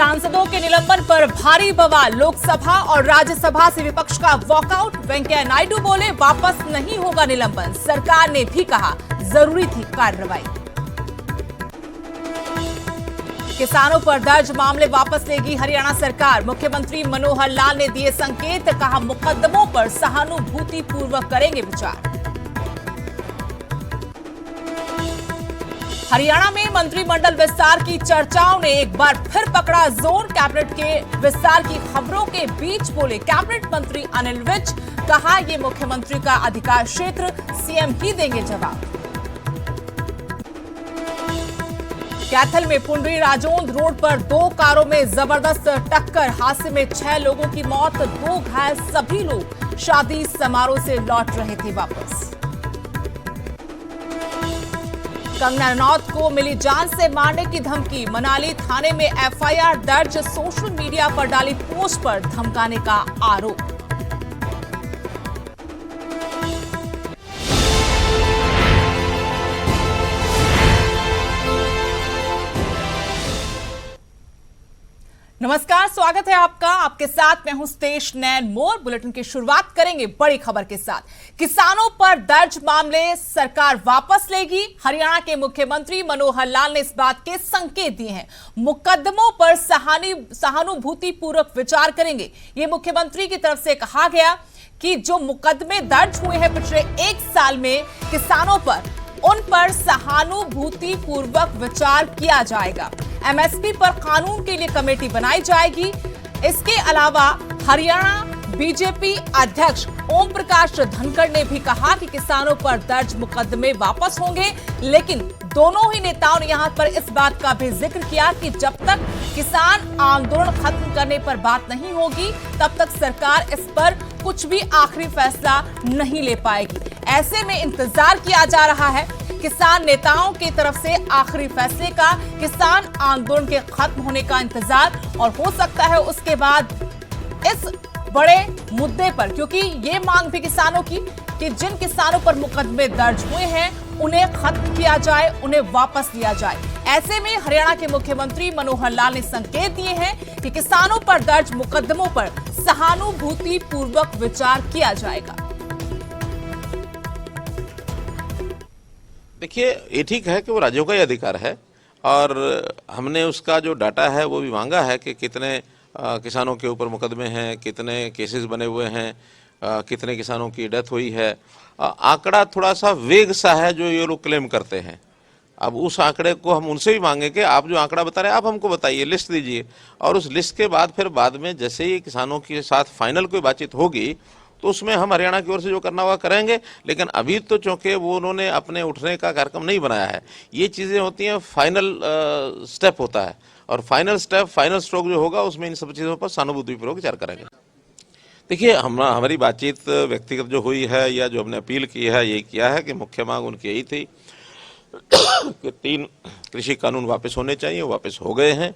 सांसदों के निलंबन पर भारी बवाल। लोकसभा और राज्यसभा से विपक्ष का वॉकआउट। वेंकैया नायडू बोले वापस नहीं होगा निलंबन। सरकार ने भी कहा जरूरी थी कार्रवाई। किसानों पर दर्ज मामले वापस लेगी हरियाणा सरकार। मुख्यमंत्री मनोहर लाल ने दिए संकेत, कहा मुकदमों पर सहानुभूतिपूर्वक करेंगे विचार। हरियाणा में मंत्रिमंडल विस्तार की चर्चाओं ने एक बार फिर पकड़ा जोर। कैबिनेट के विस्तार की खबरों के बीच बोले कैबिनेट मंत्री अनिल विज, कहा ये मुख्यमंत्री का अधिकार क्षेत्र, सीएम ही देंगे जवाब। कैथल में पुंडरी राजौंद रोड पर 2 कारों में जबरदस्त टक्कर। हादसे में 6 लोगों की मौत, 2 घायल। सभी लोग शादी समारोह से लौट रहे थे वापस। कंगना रनौत को मिली जान से मारने की धमकी। मनाली थाने में एफआईआर दर्ज। सोशल मीडिया पर डाली पोस्ट पर धमकाने का आरोप। नमस्कार, स्वागत है आपका। आपके साथ मैं हूं स्तेश नैन मोर। बुलेटिन की शुरुआत करेंगे बड़ी खबर के साथ। किसानों पर दर्ज मामले सरकार वापस लेगी। हरियाणा के मुख्यमंत्री मनोहर लाल ने इस बात के संकेत दिए हैं। मुकदमों पर सहानुभूतिपूर्वक विचार करेंगे। ये मुख्यमंत्री की तरफ से कहा गया कि जो मुकदमे दर्ज हुए हैं पिछले 1 साल में किसानों पर, उन पर सहानुभूतिपूर्वक विचार किया जाएगा। एमएसपी पर कानून के लिए कमेटी बनाई जाएगी। इसके अलावा हरियाणा बीजेपी अध्यक्ष ओम प्रकाश धनखड़ ने भी कहा कि किसानों पर दर्ज मुकदमे वापस होंगे, लेकिन दोनों ही नेताओं ने यहां पर इस बात का भी जिक्र किया कि जब तक किसान आंदोलन खत्म करने पर बात नहीं होगी, तब तक सरकार इस पर कुछ भी आखिरी फैसला नहीं ले पाएगी। ऐसे में इंतजार किया जा रहा है किसान नेताओं की तरफ से आखिरी फैसले का, किसान आंदोलन के खत्म होने का इंतजार, और हो सकता है उसके बाद इस बड़े मुद्दे पर, क्योंकि ये मांग भी किसानों की कि जिन किसानों पर मुकदमे दर्ज हुए हैं उन्हें खत्म किया जाए, उन्हें वापस लिया जाए। ऐसे में हरियाणा के मुख्यमंत्री मनोहर लाल ने संकेत दिए हैं कि किसानों पर दर्ज मुकदमों पर सहानुभूतिपूर्वक विचार किया जाएगा। देखिए, ये ठीक है कि वो राज्यों का ही अधिकार है, और हमने उसका जो डाटा है वो भी मांगा है कि कितने किसानों के ऊपर मुकदमे हैं, कितने केसेस बने हुए हैं, कितने किसानों की डेथ हुई है। आंकड़ा थोड़ा सा वेग सा है जो ये लोग क्लेम करते हैं। अब उस आंकड़े को हम उनसे भी मांगे कि आप जो आंकड़ा बता रहे हैं आप हमको बताइए, लिस्ट दीजिए, और उस लिस्ट के बाद फिर बाद में जैसे ही किसानों के साथ फाइनल कोई बातचीत होगी तो उसमें हम हरियाणा की ओर से जो करना होगा करेंगे। लेकिन अभी तो चूंकि वो उन्होंने अपने उठने का कार्यक्रम नहीं बनाया है, ये चीज़ें होती हैं, फाइनल स्टेप होता है, और फाइनल स्टेप, फाइनल स्ट्रोक जो होगा उसमें इन सब चीज़ों पर सहानुभूतिपूर्वक विचार करेंगे। देखिए, हमारी बातचीत व्यक्तिगत जो हुई है या जो हमने अपील की है, यही किया है कि मुख्य मांग उनकी यही थी कि 3 कृषि कानून वापस होने चाहिए, वो वापस हो गए हैं।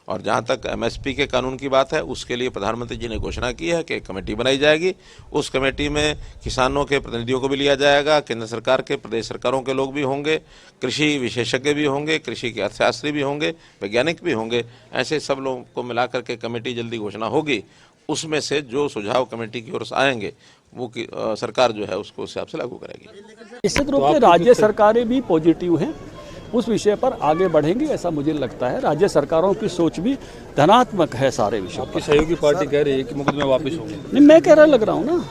और जहाँ तक एमएसपी के कानून की बात है, उसके लिए प्रधानमंत्री जी ने घोषणा की है कि एक कमेटी बनाई जाएगी। उस कमेटी में किसानों के प्रतिनिधियों को भी लिया जाएगा, केंद्र सरकार के, प्रदेश सरकारों के लोग भी होंगे, कृषि विशेषज्ञ भी होंगे, कृषि के अर्थशास्त्री भी होंगे, वैज्ञानिक भी होंगे। ऐसे सब लोगों को मिलाकर के कमेटी जल्दी घोषणा होगी। उसमें से जो सुझाव कमेटी की ओर से आएंगे वो सरकार जो है उसको उस हिसाब से लागू करेगी। निश्चित रूप से राज्य सरकारें भी पॉजिटिव हैं, उस विषय पर आगे बढ़ेंगे ऐसा मुझे लगता है। राज्य सरकारों की सोच भी धनात्मक है सारे विषय। आपकी सहयोगी पार्टी कह रही है कि मुकदमे वापस होंगे। नहीं, मैं कह रहा लग रहा हूँ ना,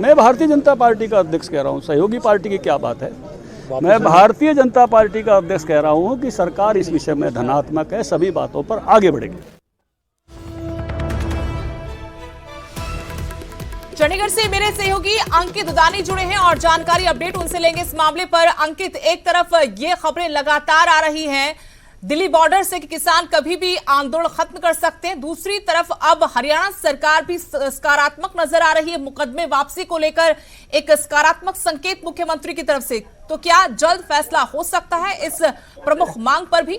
मैं भारतीय जनता पार्टी का अध्यक्ष कह रहा हूँ। सहयोगी पार्टी की क्या बात है? मैं भारतीय जनता पार्टी का अध्यक्ष कह रहा हूँ कि सरकार इस विषय में धनात्मक है, सभी बातों पर आगे बढ़ेगी। चंडीगढ़ से मेरे सहयोगी अंकित दुदानी जुड़े हैं और जानकारी अपडेट उनसे लेंगे इस मामले पर। अंकित, एक तरफ ये खबरें लगातार आ रही हैं दिल्ली बॉर्डर से कि किसान कभी भी आंदोलन खत्म कर सकते हैं, दूसरी तरफ अब हरियाणा सरकार भी सकारात्मक नजर आ रही है। मुकदमे वापसी को लेकर एक सकारात्मक संकेत मुख्यमंत्री की तरफ से, तो क्या जल्द फैसला हो सकता है इस प्रमुख मांग पर भी?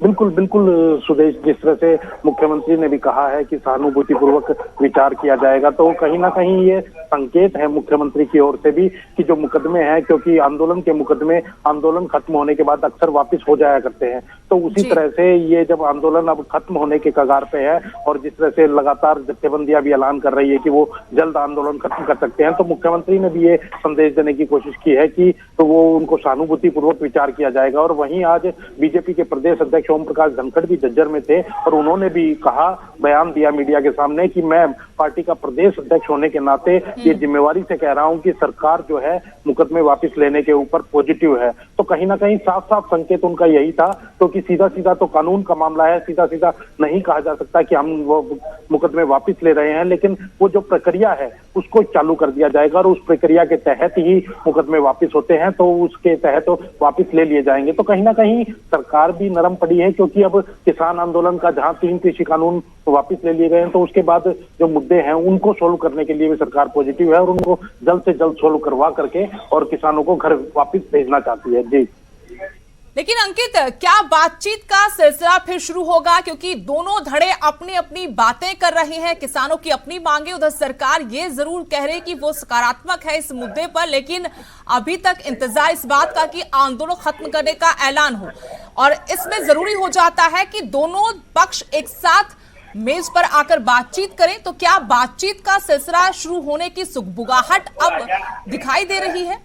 बिल्कुल बिल्कुल सुदेश, जिस तरह से मुख्यमंत्री ने भी कहा है कि सहानुभूतिपूर्वक विचार किया जाएगा, तो कहीं ना कहीं ये संकेत है मुख्यमंत्री की ओर से भी कि जो मुकदमे हैं, क्योंकि आंदोलन के मुकदमे आंदोलन खत्म होने के बाद अक्सर वापस हो जाया करते हैं, तो उसी तरह से ये जब आंदोलन अब खत्म होने के कगार पे है और जिस तरह से लगातार जत्थेबंदियां भी ऐलान कर रही है कि वो जल्द आंदोलन खत्म कर सकते हैं, तो मुख्यमंत्री ने भी ये संदेश देने की कोशिश की है कि तो वो उनको सहानुभूतिपूर्वक विचार किया जाएगा। और वहीं आज बीजेपी के प्रदेश अध्यक्ष ओम प्रकाश धनखड़ भी झज्जर में थे और उन्होंने भी कहा, बयान दिया मीडिया के सामने कि मैं पार्टी का प्रदेश अध्यक्ष होने के नाते ये जिम्मेवारी से कह रहा हूं कि सरकार जो है मुकदमे वापस लेने के ऊपर पॉजिटिव है। तो कहीं ना कहीं साफ साफ संकेत उनका यही था, क्योंकि सीधा सीधा तो कानून का मामला है, सीधा सीधा नहीं कहा जा सकता कि हम वो मुकदमे वापस ले रहे हैं, लेकिन वो जो प्रक्रिया है उसको चालू कर दिया जाएगा और उस प्रक्रिया के तहत ही मुकदमे वापस होते हैं, तो उसके तहत वापस ले लिए जाएंगे। तो कहीं ना कहीं सरकार भी नरम पड़ी है, क्योंकि अब किसान आंदोलन का जहां 3 कृषि कानून वापस ले लिए गए हैं, तो उसके बाद जो मुद्दे हैं उनको सोल्व करने के लिए भी सरकार पॉजिटिव है और उनको जल्द से जल्द सोल्व करवा करके और किसानों को घर वापस भेजना चाहती है। जी, लेकिन अंकित, क्या बातचीत का सिलसिला फिर शुरू होगा? क्योंकि दोनों धड़े अपनी अपनी बातें कर रहे हैं, किसानों की अपनी मांगे, उधर सरकार ये जरूर कह रही कि वो सकारात्मक है इस मुद्दे पर, लेकिन अभी तक इंतजार इस बात का कि आंदोलन खत्म करने का ऐलान हो, और इसमें जरूरी हो जाता है कि दोनों पक्ष एक साथ मेज पर आकर बातचीत करें। तो क्या बातचीत का सिलसिला शुरू होने की सुगबुगाहट अब दिखाई दे रही है?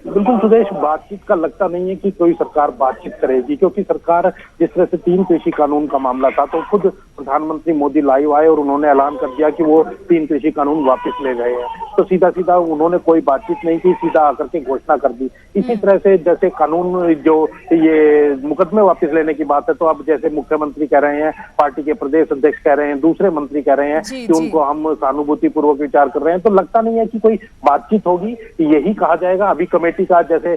बिल्कुल सुदेश, बातचीत का लगता नहीं है कि कोई सरकार बातचीत करेगी, क्योंकि सरकार जिस तरह से 3 कृषि कानून का मामला था, तो खुद प्रधानमंत्री मोदी लाइव आए और उन्होंने ऐलान कर दिया कि वो 3 कृषि कानून वापस ले गए हैं। तो सीधा सीधा उन्होंने कोई बातचीत नहीं की, सीधा आकर के घोषणा कर दी। इसी तरह से जैसे कानून जो ये मुकदमे वापस लेने की बात है, तो अब जैसे मुख्यमंत्री कह रहे हैं, पार्टी के प्रदेश अध्यक्ष कह रहे हैं, दूसरे मंत्री कह रहे हैं कि उनको हम सहानुभूतिपूर्वक विचार कर रहे हैं, तो लगता नहीं है कि कोई बातचीत होगी। यही कहा जाएगा अभी कमेटी का, जैसे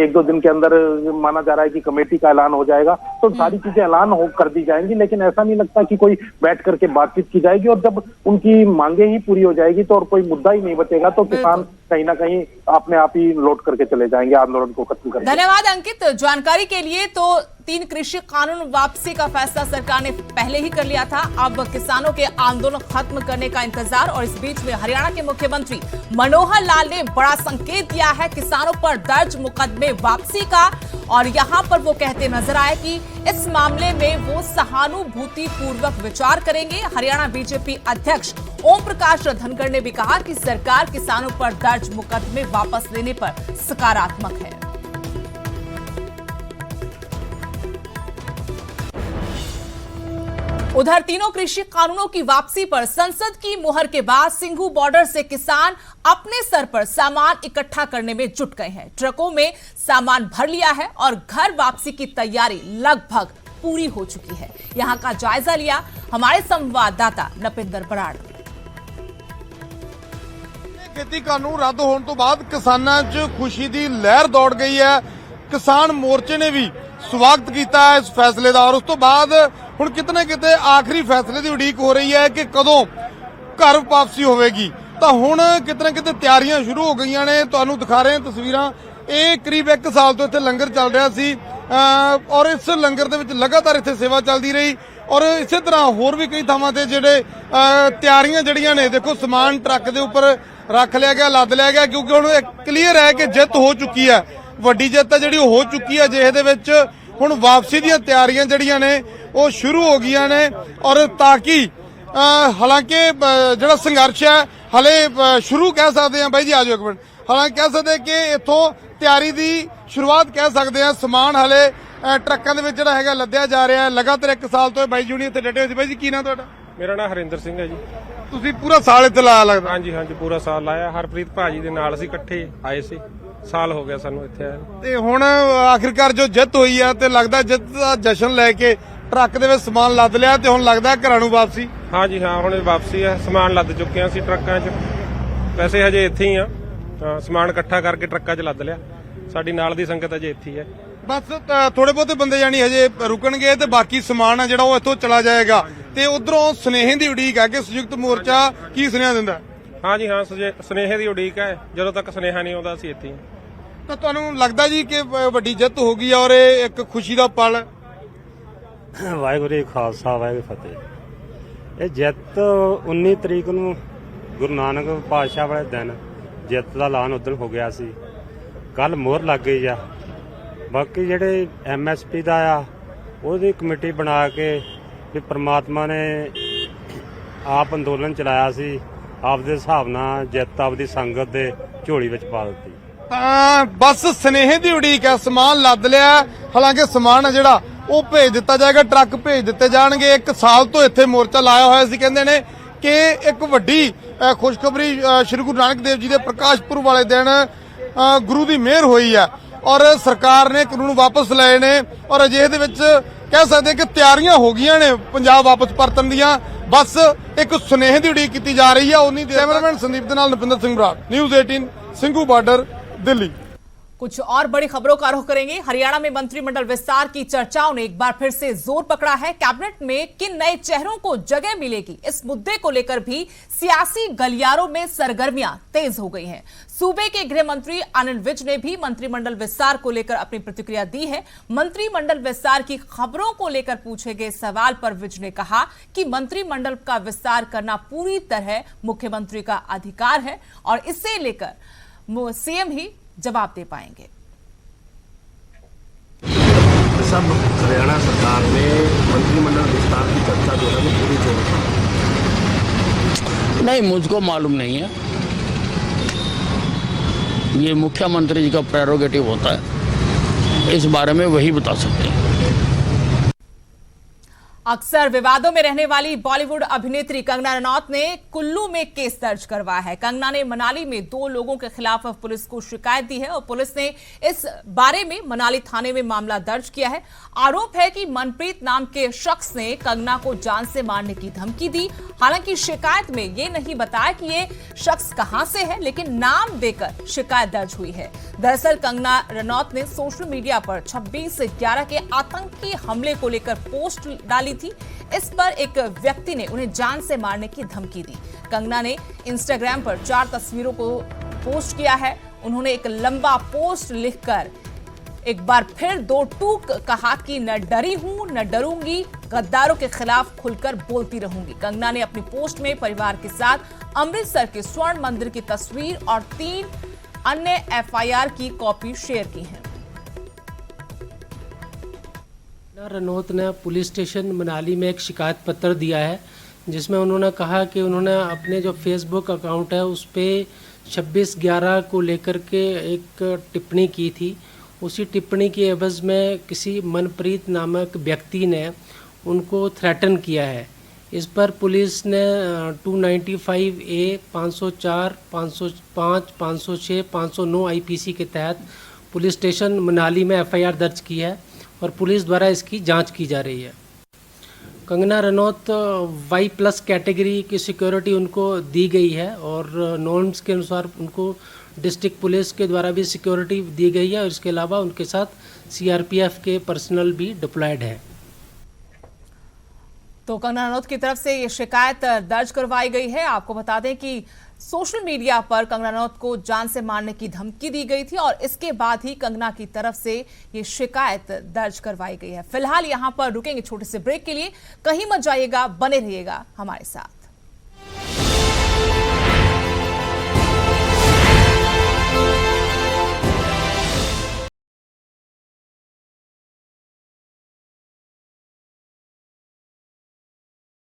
1-2 दिन के अंदर माना जा रहा है कि कमेटी का ऐलान हो जाएगा, तो सारी चीजें ऐलान कर दी जाएंगी, लेकिन ऐसा नहीं लगता कि कोई बैठ करके बातचीत की जाएगी। और जब उनकी मांगे ही पूरी हो जाएगी तो और कोई मुद्दा ही नहीं बचेगा, तो किसान कहीं ना कहीं अपने आप ही लौट करके चले जाएंगे आंदोलन को खत्म करके। धन्यवाद अंकित जानकारी के लिए। तो 3 कृषि कानून वापसी का फैसला सरकार ने पहले ही कर लिया था, अब किसानों के आंदोलन खत्म करने का इंतजार। और इस बीच में हरियाणा के मुख्यमंत्री मनोहर लाल ने बड़ा संकेत दिया है किसानों पर दर्ज मुकदमे वापसी का, और यहां पर वो कहते नजर आए कि इस मामले में वो सहानुभूति पूर्वक विचार करेंगे। हरियाणा बीजेपी अध्यक्ष ओम प्रकाश धनखड़ ने भी कहा कि सरकार किसानों पर दर्ज मुकदमे वापस लेने पर सकारात्मक है। उधर तीनों कृषि कानूनों की वापसी पर संसद की मुहर के बाद सिंघू बॉर्डर से किसान अपने सर पर सामान इकट्ठा करने में जुट गए हैं। ट्रकों में सामान भर लिया है और घर वापसी की तैयारी लगभग पूरी हो चुकी है। यहां का जायजा लिया हमारे संवाददाता नपिंदर बराड़। खेती कानून रद्द होने तो बाद किसानां 'च खुशी की लहर दौड़ गई है। किसान मोर्चे ने भी स्वागत किया है इस फैसले का, और उस तो बाद हुण कितने किते आखिरी फैसले की उड़ीक हो रही है कि कदों घर वापसी होगी। तो हुण कितने किते तैयारियां शुरू हो गई ने। तुहानूं दिखा रहे हैं तस्वीरां। ये करीब 1 साल तो इत्थे लंगर चल रहा सी, और इस लंगर दे विच लगातार इत्थे सेवा चलती रही, और इसे तरह होर भी कई थावां ते जिहड़े तैयारियां जिहड़ियां ने, देखो समान ट्रक दे उपर रख लिया गया, लद लिया गया, क्योंकि हुण क्लीयर है कि जित हो चुकी है, वड्डी जित है जिहड़ी हो चुकी है। जिस दे विच हुण वापसी दीयां तैयारियां जिहड़ियां ने वो शुरू हो गई ने, और ताकि हालांकि जिहड़ा संघर्ष है हले शुरू कह सकते हैं। बाई जी आ जाओ एक मिनट। हालांकि कह सकते कि इत्थों तैयारी की शुरुआत कह सकते हैं। समान हले ट्रकों के जिहड़ा हैगा लद्या जा रहा है। लगातार 1 साल तो बाई जी इत्थे डटे होए। बाई जी की नाम तुहाडा? मेरा नाम हरिंदर सिंह है जी। ਤੁਸੀਂ पूरा साल इत्थे लाया लगदा? हाँ जी हाँ जी, पूरा साल लाया। हरप्रीत भाजी ਦੇ ਨਾਲ ਅਸੀਂ ਇਕੱਠੇ ਆਏ ਸੀ। ਸਾਲ ਹੋ ਗਿਆ ਸਾਨੂੰ ਇੱਥੇ ਆਏ ਨੂੰ। ਤੇ ਹੁਣ ਆਖਿਰਕਾਰ ਜੋ ਜਿੱਤ ਹੋਈ ਆ ਤੇ ਲੱਗਦਾ ਜਿੱਤ ਦਾ ਜਸ਼ਨ ਲੈ ਕੇ ਟਰੱਕ ਦੇ ਵਿੱਚ ਸਮਾਨ ਲੱਦ ਲਿਆ ਤੇ ਹੁਣ ਲੱਗਦਾ ਘਰਾਂ ਨੂੰ ਵਾਪਸੀ। हाँ जी हाँ, ਹੁਣ ਵਾਪਸੀ ਹੈ। ਸਮਾਨ ਲੱਦ ਚੁੱਕੇ ਹਾਂ ਅਸੀਂ ਟਰੱਕਾਂ 'ਚ। ਵੈਸੇ ਹਜੇ ਇੱਥੇ ਹੀ ਆ, ਸਮਾਨ ਇਕੱਠਾ ਕਰਕੇ ਟਰੱਕਾਂ 'ਚ ਲੱਦ ਲਿਆ। ਸਾਡੀ ਨਾਲ ਦੀ ਸੰਗਤ ਅਜੇ ਇੱਥੇ ਹੀ ਹੈ। ਬਸ ਥੋੜੇ ਬਹੁਤੇ ਬੰਦੇ ਜਾਨੀ ਹਜੇ ਰੁਕਣਗੇ ਤੇ ਬਾਕੀ ਸਮਾਨ ਆ ਜਿਹੜਾ ਉਹ ਇੱਥੋਂ ਚਲਾ ਜਾਏਗਾ। ਤੇ ਉਧਰੋਂ ਸੁਨੇਹੇ ਦੀ ਉਡੀਕ ਹੈ ਕਿ ਸੰਯੁਕਤ ਮੋਰਚਾ ਕੀ ਸੁਨੇਹਾ ਦਿੰਦਾ? हाँ जी हाँ, ਸੁਨੇਹੇ ਦੀ ਉਡੀਕ ਹੈ। ਜਦੋਂ ਤੱਕ ਸੁਨੇਹਾ ਨਹੀਂ ਆਉਂਦਾ ਅਸੀਂ ਇੱਥੇ ਹੀ। ਤਾਂ ਤੁਹਾਨੂੰ ਲੱਗਦਾ ਜੀ ਕਿ ਵੱਡੀ ਜਿੱਤ ਹੋ ਗਈ ਔਰ ਇਹ ਇੱਕ ਖੁਸ਼ੀ ਦਾ ਪਲ? ਵਾਹਿਗੁਰੂ ਜੀ ਖਾਲਸਾ ਵਾਹਿਗੁਰੂ ਫਤਿਹ। ਇਹ ਜਿੱਤ 19 ਤਰੀਕ ਨੂੰ ਗੁਰੂ ਨਾਨਕ ਪਾਤਸ਼ਾਹ ਵਾਲੇ ਦਿਨ ਜਿੱਤ ਦਾ ਐਲਾਨ ਉਦੋਂ ਹੋ ਗਿਆ ਸੀ। ਕੱਲ ਮੋਹਰ ਲੱਗ ਗਈ ਆ। ਬਾਕੀ ਜਿਹੜੇ MSP ਦਾ ਆ ਉਹਦੀ ਕਮੇਟੀ ਬਣਾ ਕੇ ਵੀ ਪ੍ਰਮਾਤਮਾ ਨੇ ਆਪ ਅੰਦੋਲਨ ਚਲਾਇਆ ਸੀ, ਆਪਦੇ ਹਿਸਾਬ ਨਾਲ ਜਿੱਤ ਆਪਦੀ ਸੰਗਤ ਦੇ ਝੋਲੀ ਵਿੱਚ ਪਾ ਦਿੱਤੀ। ਤਾਂ ਬਸ ਸਨੇਹ ਦੀ ਉਡੀਕ ਹੈ, ਸਮਾਨ ਲੱਦ ਲਿਆ। ਹਾਲਾਂਕਿ ਸਮਾਨ ਹੈ ਜਿਹੜਾ ਉਹ ਭੇਜ ਦਿੱਤਾ ਜਾਏਗਾ, ਟਰੱਕ ਭੇਜ ਦਿੱਤੇ ਜਾਣਗੇ। 1 ਸਾਲ ਤੋਂ ਇੱਥੇ ਮੋਰਚਾ ਲਾਇਆ ਹੋਇਆ ਸੀ। ਕਹਿੰਦੇ ਨੇ ਕਿ ਇੱਕ ਵੱਡੀ ਖੁਸ਼ਖਬਰੀ ਸ਼੍ਰੀ ਗੁਰੂ ਨਾਨਕ ਦੇਵ ਜੀ ਦੇ ਪ੍ਰਕਾਸ਼ ਪੁਰਬ ਵਾਲੇ ਦਿਨ ਗੁਰੂ ਦੀ ਮਿਹਰ ਹੋਈ ਹੈ ਔਰ ਸਰਕਾਰ ਨੇ ਕਾਨੂੰਨ ਵਾਪਸ ਲਏ ਨੇ ਔਰ ਅਜਿਹੇ ਦੇ ਵਿੱਚ ਕਹਿ ਸਕਦੇ ਕਿ ਤਿਆਰੀਆਂ ਹੋ ਗਈਆਂ ਨੇ ਪੰਜਾਬ ਵਾਪਸ ਪਰਤਣ ਦੀਆਂ। ਬਸ ਇੱਕ ਸੁਨੇਹੇ ਦੀ ਉਡੀਕ ਕੀਤੀ ਜਾ ਰਹੀ ਹੈ। ਉਨੀ ਦੇਰ ਕੈਮਰਾਮੈਨ ਸੰਦੀਪ ਦੇ ਨਾਲ ਨਪਿੰਦਰ ਸਿੰਘ ਬਰਾੜ, ਨਿਊਜ਼ 18, ਸਿੰਘੂ ਬਾਰडर, दिल्ली। कुछ और बड़ी खबरों का रुख करेंगे। हरियाणा में मंत्रिमंडल विस्तार की चर्चाओं ने एक बार फिर से जोर पकड़ा है। कैबिनेट में किन नए चेहरों को जगह मिलेगी, इस मुद्दे को लेकर भी सियासी गलियारों में सरगर्मियां तेज हो गई हैं। सूबे के गृह मंत्री अनिल विज ने भी मंत्रिमंडल विस्तार को लेकर अपनी प्रतिक्रिया दी है। मंत्रिमंडल विस्तार की खबरों को लेकर पूछे गए सवाल पर विज ने कहा कि मंत्रिमंडल का विस्तार करना पूरी तरह मुख्यमंत्री का अधिकार है और इसे लेकर सीएम ही जवाब दे पाएंगे। सब हरियाणा सरकार में मंत्रिमंडल विस्तार की चर्चा जो है वो पूरी जोर पर। नहीं, मुझको मालूम नहीं है। ये मुख्यमंत्री जी का प्रेरोगेटिव होता है, इस बारे में वही बता सकते हैं। अक्सर विवादों में रहने वाली बॉलीवुड अभिनेत्री कंगना रनौत ने कुल्लू में केस दर्ज करवाया है। कंगना ने मनाली में 2 लोगों के खिलाफ पुलिस को शिकायत दी है और पुलिस ने इस बारे में मनाली थाने में मामला दर्ज किया है। आरोप है कि मनप्रीत नाम के शख्स ने कंगना को जान से मारने की धमकी दी। हालांकि शिकायत में ये नहीं बताया कि ये शख्स कहां से है, लेकिन नाम देकर शिकायत दर्ज हुई है। दरअसल कंगना रनौत ने सोशल मीडिया पर 26/11 के आतंकी हमले को लेकर पोस्ट डाली थी। इस पर एक व्यक्ति ने उन्हें जान से मारने की धमकी दी। कंगना ने इंस्टाग्राम पर 4 तस्वीरों को पोस्ट किया है। उन्होंने एक लंबा पोस्ट लिखकर एक बार फिर 2 टूक कहा कि न डरी हूं न डरूंगी, गद्दारों के खिलाफ खुलकर बोलती रहूंगी। कंगना ने अपनी पोस्ट में परिवार के साथ अमृतसर के स्वर्ण मंदिर की तस्वीर और 3 अन्य FIR की कॉपी शेयर की है। रनौत ने पुलिस स्टेशन मनाली में एक शिकायत पत्र दिया है, जिसमें उन्होंने कहा कि उन्होंने अपने जो फेसबुक अकाउंट है उस पर 26/11 को लेकर के एक टिप्पणी की थी। उसी टिप्पणी के एवज में किसी मनप्रीत नामक व्यक्ति ने उनको थ्रेटन किया है। इस पर पुलिस ने 295A, 504, 505, 506, 509 IPC के तहत पुलिस स्टेशन मनाली में FIR दर्ज की है और पुलिस द्वारा इसकी जांच की जा रही है। कंगना रनौत Y+ कैटेगरी की सिक्योरिटी उनको दी गई है और नॉर्म्स के अनुसार उनको डिस्ट्रिक्ट पुलिस के द्वारा भी सिक्योरिटी दी गई है और इसके अलावा उनके साथ CRPF के पर्सनल भी डिप्लॉयड है। तो कंगना रनौत की तरफ से ये शिकायत दर्ज करवाई गई है। आपको बता दें कि सोशल मीडिया पर कंगना रनौत को जान से मारने की धमकी दी गई थी और इसके बाद ही कंगना की तरफ से ये शिकायत दर्ज करवाई गई है। फिलहाल यहां पर रुकेंगे छोटे से ब्रेक के लिए। कहीं मत जाइएगा, बने रहिएगा हमारे साथ।